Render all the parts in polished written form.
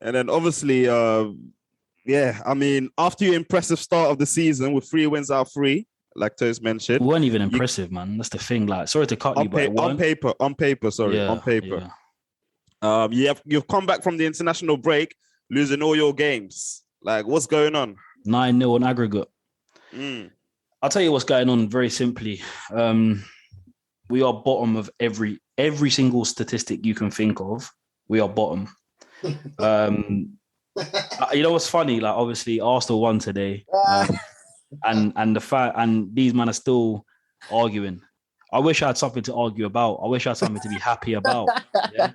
And then obviously, I mean, after your impressive start of the season with 3 wins out of 3, like Toast mentioned, It weren't even impressive, man. That's the thing. Like, sorry to cut you, but on paper. You've come back from the international break, losing all your games. Like, what's going on? 9-0 on aggregate. I'll tell you what's going on very simply. We are bottom of every single statistic you can think of. We are bottom. You know what's funny? Like, obviously, Arsenal won today, and the fact, and these men are still arguing. I wish I had something to argue about. I wish I had something to be happy about. Yeah?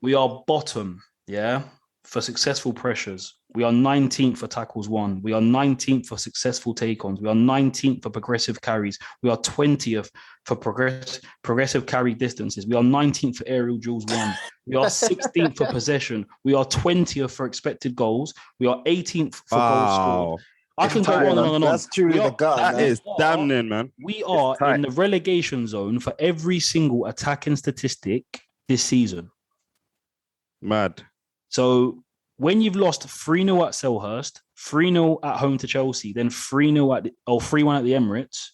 We are bottom. Yeah. For successful pressures. We are 19th for tackles won. We are 19th for successful take-ons. We are 19th for progressive carries. We are 20th for progressive carry distances. We are 19th for aerial duels won. We are 16th for possession. We are 20th for expected goals. We are 18th for goals scored. I can go on and on and on. That's truly the gut. That is damning, man. We are in the relegation zone for every single attacking statistic this season. Mad. So when you've lost 3-0 at Selhurst, 3-0 at home to Chelsea, then 3-1 at the Emirates,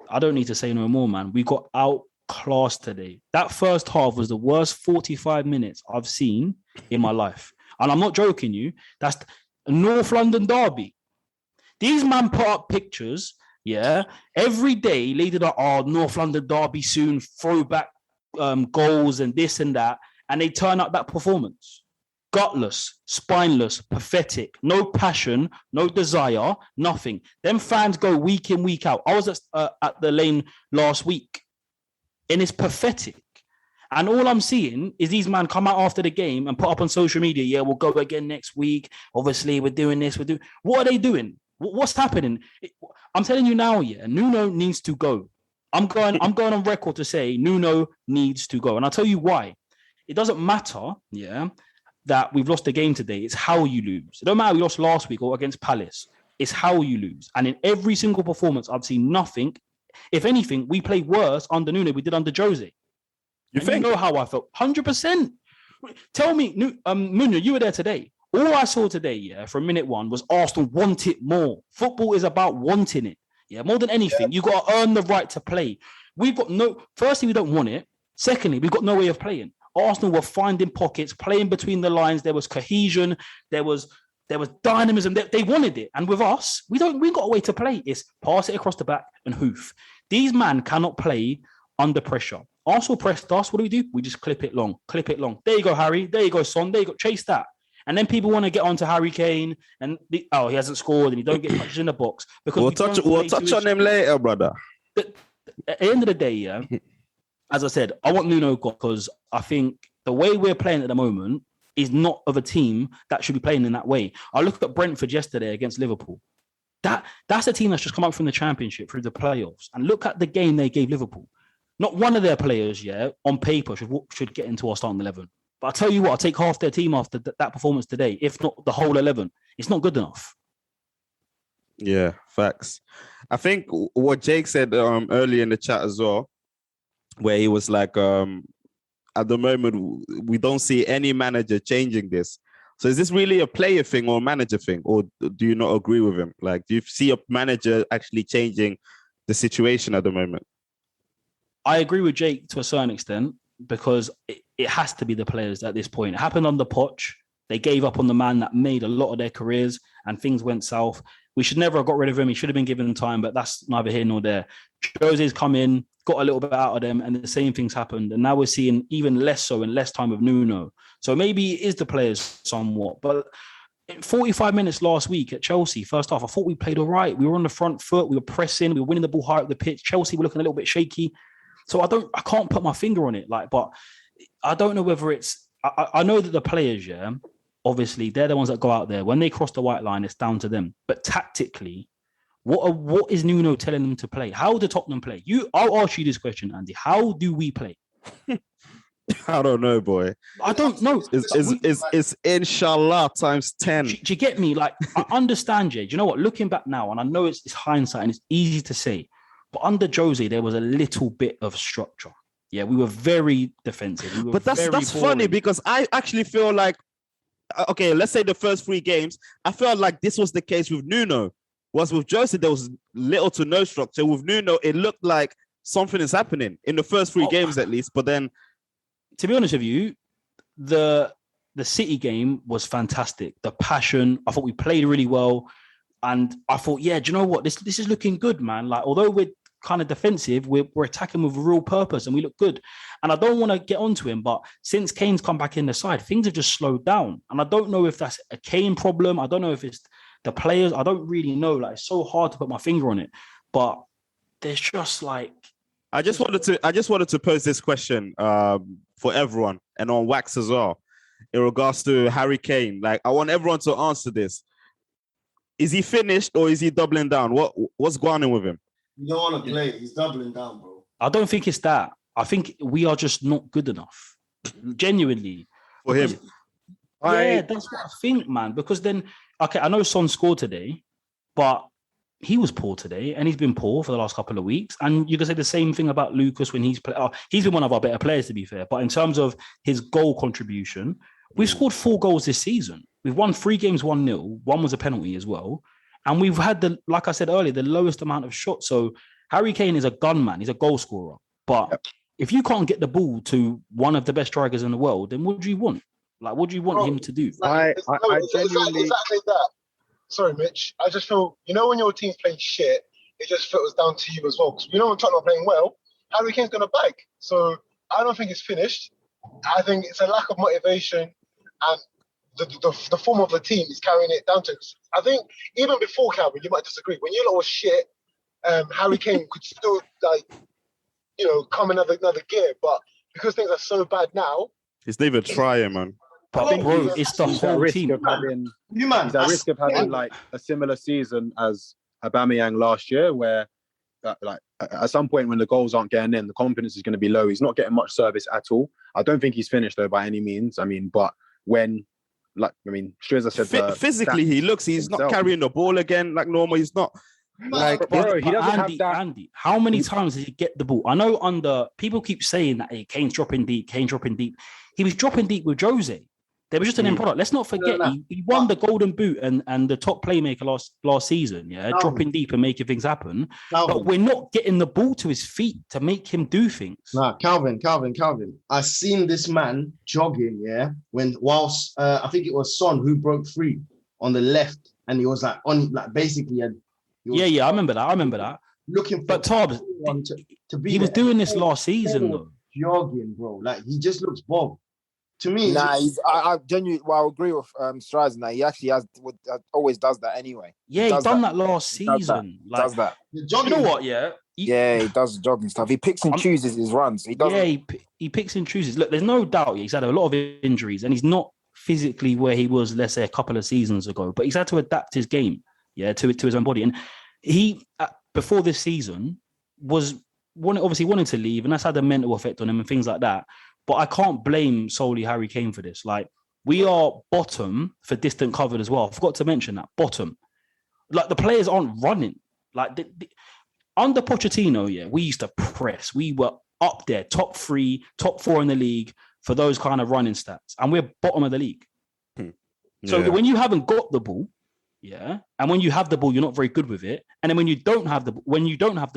I don't need to say no more, man. We got outclassed today. That first half was the worst 45 minutes I've seen in my life. And I'm not joking you. That's a North London derby. These men put up pictures, every day leading up, North London derby soon, throwback goals and this and that. And they turn up that performance. Gutless, spineless, pathetic, no passion, no desire, nothing. Them fans go week in, week out. I was at the Lane last week, and it's pathetic. And all I'm seeing is these men come out after the game and put up on social media, yeah, we'll go again next week. Obviously, we're doing this, What are they doing? What's happening? I'm telling you now, Nuno needs to go. I'm going on record to say Nuno needs to go. And I'll tell you why. It doesn't matter, that we've lost the game today. It's how you lose. It don't matter we lost last week or against Palace. It's how you lose. And in every single performance, I've seen nothing. If anything, we played worse under Nuno we did under Jose. You know how I felt? 100%. Tell me, Nuno, you were there today. All I saw today, from minute one, was Arsenal want it more. Football is about wanting it. Yeah, more than anything. You got to earn the right to play. Firstly, we don't want it. Secondly, we've got no way of playing. Arsenal were finding pockets, playing between the lines. There was cohesion. There was dynamism. They wanted it. And with us, we got a way to play. It's pass it across the back and hoof. These men cannot play under pressure. Arsenal pressed us. What do? We just clip it long. There you go, Harry. There you go, Son. There you go. Chase that. And then people want to get onto Harry Kane and he hasn't scored and he don't get touches in the box. Because we'll touch on him later, brother. At the end of the day, as I said, I want Nuno gone because I think the way we're playing at the moment is not of a team that should be playing in that way. I looked at Brentford yesterday against Liverpool. That's a team that's just come up from the Championship through the playoffs. And look at the game they gave Liverpool. Not one of their players, on paper should get into our starting 11. But I'll tell you what, I'll take half their team after that performance today, if not the whole 11. It's not good enough. Yeah, facts. I think what Jake said earlier in the chat as well, where he was like, at the moment, we don't see any manager changing this. So is this really a player thing or a manager thing? Or do you not agree with him? Like, do you see a manager actually changing the situation at the moment? I agree with Jake to a certain extent because it has to be the players at this point. It happened under Poch. They gave up on the man that made a lot of their careers and things went south. We should never have got rid of him. He should have been given time, but that's neither here nor there. Jose's come in, got a little bit out of them, and the same things happened. And now we're seeing even less so and less time with Nuno. So maybe it is the players somewhat. But in 45 minutes last week at Chelsea, first half, I thought we played all right. We were on the front foot. We were pressing. We were winning the ball high up the pitch. Chelsea were looking a little bit shaky. So I can't put my finger on it. But I don't know whether it's... I know that the players, obviously, they're the ones that go out there. When they cross the white line, it's down to them. But tactically, what is Nuno telling them to play? How do Tottenham play? I'll ask you this question, Andy. How do we play? I don't know, boy. I don't know. It's inshallah times 10. Do you get me? Like, I understand, Jay. Do you know what? Looking back now, and I know it's hindsight and it's easy to say, but under Jose, there was a little bit of structure. Yeah, we were very defensive. But that's funny because I actually feel like okay, let's say the first 3 games, I felt like this was the case with Nuno. Was with Jose, there was little to no structure. With Nuno, it looked like something is happening in the first 3 games at least. But then, to be honest with you, the City game was fantastic. The passion, I thought we played really well. And I thought, yeah, do you know what? This is looking good, man. Like, although we're kind of defensive, we're attacking with real purpose and we look good. And I don't want to get onto him, but since Kane's come back in the side, things have just slowed down. And I don't know if that's a Kane problem. I don't know if it's the players. I don't really know. Like, it's so hard to put my finger on it. But there's just like... I just wanted to pose this question for everyone and on Wax as well in regards to Harry Kane. Like, I want everyone to answer this. Is he finished or is he doubling down? What's going on with him? You don't want to play. He's doubling down, bro. I don't think it's that. I think we are just not good enough. Genuinely. For him. Yeah, that's what I think, man. Because then, okay, I know Son scored today, but he was poor today and he's been poor for the last couple of weeks. And you can say the same thing about Lucas when he's played. He's been one of our better players, to be fair. But in terms of his goal contribution, we've scored 4 goals this season. We've won 3 games 1-0. One was a penalty as well. And we've had, like I said earlier, the lowest amount of shots. So Harry Kane is a gunman. He's a goal scorer. But if you can't get the ball to one of the best strikers in the world, then what do you want? Like, what do you want him to do? I genuinely... Exactly that. Sorry, Mitch. I just feel, when your team's playing shit, it just filters down to you as well. Because when Tottenham are playing well, Harry Kane's going to bag. So I don't think it's finished. I think it's a lack of motivation and the form of the team is carrying it down to. I think even before Calvin, you might disagree. When you lot was shit, Harry Kane could still come another gear. But because things are so bad now, he's not even trying, man. But bro, it's the whole team. He's at risk of having like a similar season as Aubameyang last year, where at some point when the goals aren't getting in, the confidence is going to be low. He's not getting much service at all. I don't think he's finished though by any means. I mean, but when, Strizza said physically he's not carrying the ball again like normal. He's not like, bro. He doesn't have that. Andy, how many times did he get the ball? I know people keep saying that, hey, Kane's dropping deep. He was dropping deep with Jose. They were just an end product. Let's not forget, he won the Golden Boot and the top playmaker last season, dropping deep and making things happen. But we're not getting the ball to his feet to make him do things. Nah, Calvin. I seen this man jogging, whilst I think it was Son who broke free on the left, and he was like on basically. I remember that. Looking for, but Tobbs, to be. He was doing this last season though. Jogging, bro. Like he just looks bob. To me, I genuinely, I agree with Strizza. That he actually always does that anyway. Yeah, he done that last season. Does that. You know what? Yeah. He does the jogging stuff. He picks and chooses his runs. He does. Yeah, he picks and chooses. Look, there's no doubt he's had a lot of injuries, and he's not physically where he was, let's say, a couple of seasons ago. But he's had to adapt his game, to his own body. And he, before this season, was obviously wanting to leave, and that's had a mental effect on him and things like that. But I can't blame solely Harry Kane for this. Like, we are bottom for distant covered as well. I forgot to mention that. Bottom. Like, the players aren't running. Like, under Pochettino, we used to press. We were up there, top 3, top 4 in the league for those kind of running stats. And we're bottom of the league. So when you haven't got the ball, and when you have the ball, you're not very good with it. And then when you don't have the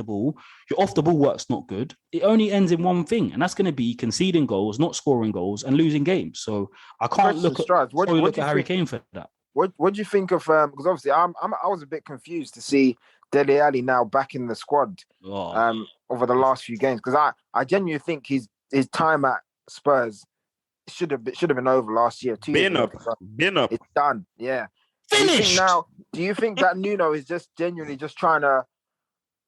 ball, your off the ball work's not good. It only ends in one thing, and that's going to be conceding goals, not scoring goals, and losing games. So I can't look at Harry Kane for that. What do you think of? Because obviously, I was a bit confused to see Dele Alli now back in the squad over the last few games, because I genuinely think his time at Spurs should have been over last year. Been up. It's done. Yeah. Finished. Do you think that Nuno is just genuinely just trying to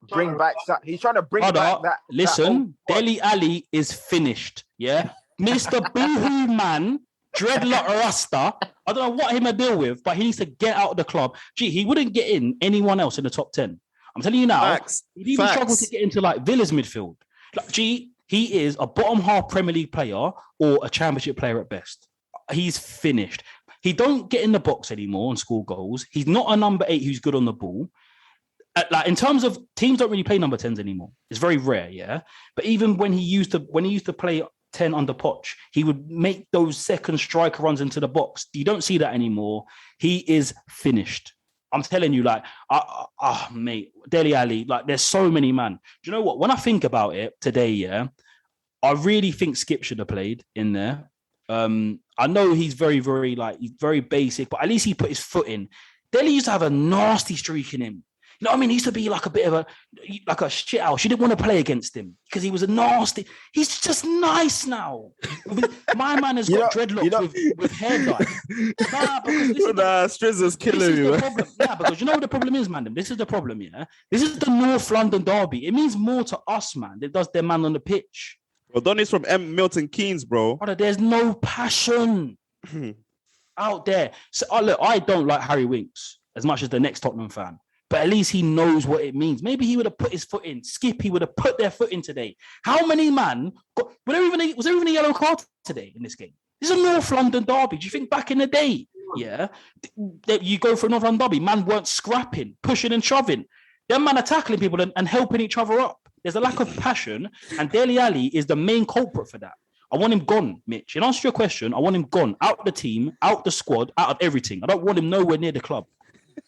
bring back? He's trying to bring back that. Listen, Dele Alli is finished. Yeah, Mr. Boohoo Man, dreadlock Rasta. I don't know what him to deal with, but he needs to get out of the club. He wouldn't get in anyone else in the top 10. I'm telling you now. He'd even struggle to get into like Villa's midfield. Like, he is a bottom half Premier League player or a Championship player at best. He's finished. He don't get in the box anymore and score goals. He's not a number 8 who's good on the ball. Like, in terms of teams don't really play number 10s anymore. It's very rare, But even when he used to play 10 under Poch. He would make those second striker runs into the box. You don't see that anymore. He is finished. I'm telling you, like, mate, Dele Alli, like, there's so many, man. Do you know what? When I think about it today, yeah, I really think Skip should have played in there. I know he's very, very, like, he's very basic, but at least he put his foot in. Dele used to have a nasty streak in him. You know what I mean? He used to be like a bit of a shit house. You didn't want to play against him because he was a nasty. He's just nice now. My man has got dreadlocks with hair dye. Strizza's killing you. Yeah, because you know what the problem is, man? This is the problem, yeah? This is the North London derby. It means more to us, man, than it does their man on the pitch. Well, Donny's from Milton Keynes, bro. Brother, there's no passion out there. So, look, I don't like Harry Winks as much as the next Tottenham fan. But at least he knows what it means. Maybe he would have put his foot in. Skippy would have put their foot in today. How many was there even a yellow card today in this game? This is a North London derby. Do you think back in the day, yeah, that you go for a North London derby, man weren't scrapping, pushing and shoving. Them man are tackling people and helping each other up. There's a lack of passion, and Dele Alli is the main culprit for that. I want him gone, Mitch. In answer to your question, I want him gone. Out the team, out the squad, out of everything. I don't want him nowhere near the club.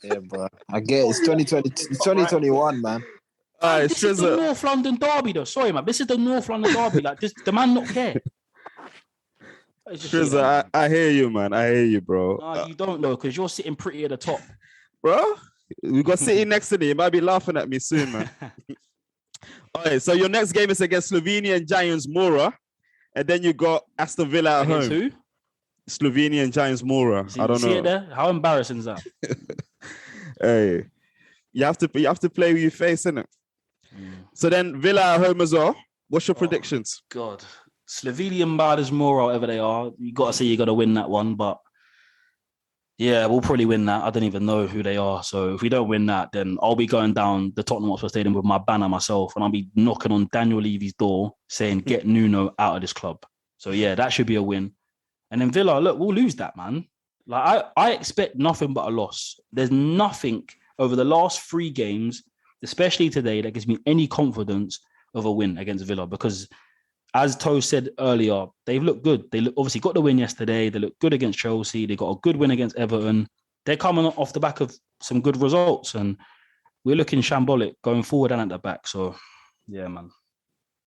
Yeah, bro. I get it. It's 2020, 2021, man. This is the North London derby, though. Sorry, man. This is the North London derby. Like, the man not care. Strizza, I hear you, man. I hear you, bro. No, you don't know because you're sitting pretty at the top. Bro, we got City next to me. You might be laughing at me soon, man. All right, so your next game is against Slovenian Giants Mora. And then you got Aston Villa at home. Who? Slovenian Giants Mora. I don't know. See it there? How embarrassing is that? Hey, you have to play with your face, innit? So then Villa at home as well. What's your predictions? God, Slovenian Barders Mora, whatever they are, you got to say you got to win that one. But yeah, we'll probably win that. I don't even know who they are. So if we don't win that, then I'll be going down the Tottenham Hotspur Stadium with my banner myself, and I'll be knocking on Daniel Levy's door saying, "Get Nuno out of this club." So yeah, that should be a win. And then Villa, look, we'll lose that, man. Like I expect nothing but a loss. There's nothing over the last 3 games, especially today, that gives me any confidence of a win against Villa. Because as Toe said earlier, they've looked good. Obviously got the win yesterday. They looked good against Chelsea. They got a good win against Everton. They're coming off the back of some good results, and we're looking shambolic going forward and at the back. So, yeah, man.